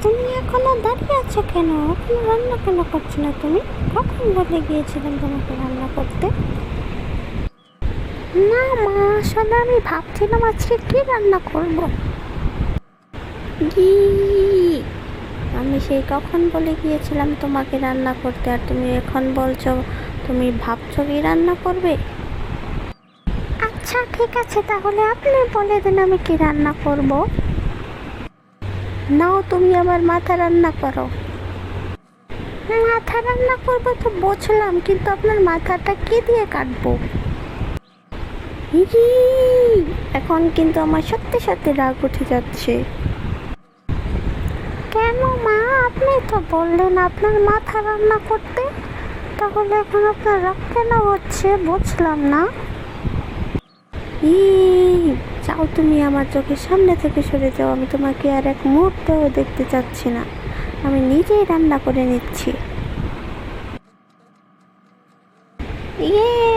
তুমি এখনো দাঁড়িয়ে আছো কেন? এখনো রান্না কেন করছো না তুমি? কখন বলে গিয়েছিলাম তোমাকে রান্না করতে? না মা, আসলে আমি ভাবছিলাম আজকে কি রান্না করব। কি? আমি সেই কখন বলে গিয়েছিলাম তোমাকে রান্না করতে, আর তুমি এখন বলছো তুমি ভাবছো কি রান্না করবে? আচ্ছা ঠিক আছে, তাহলে আপনি বলে দিন আমি কি রান্না করব। নাও তুমি আমার মাথা রান্না করো। মাথা রান্না করবো তো বুঝলাম, কিন্তু আপনার মাথাটা কি দিয়ে কাটবো? ইরি, এখন কিন্তু আমার সত্যি সত্যি রাগ উঠে যাচ্ছে। কেন মা, আপনি তো বললেন আপনার মাথা রান্না করতে, তাহলে এখন আপনার রাগ কেন হচ্ছে বুঝলাম না। ই, যাও তুমি আমার চোখের সামনে থেকে সরে যাও, আমি তোমাকে আর এক মুহূর্তেও দেখতে চাচ্ছি না। আমি নিজেই রান্না করে নিচ্ছি। ইয়ে,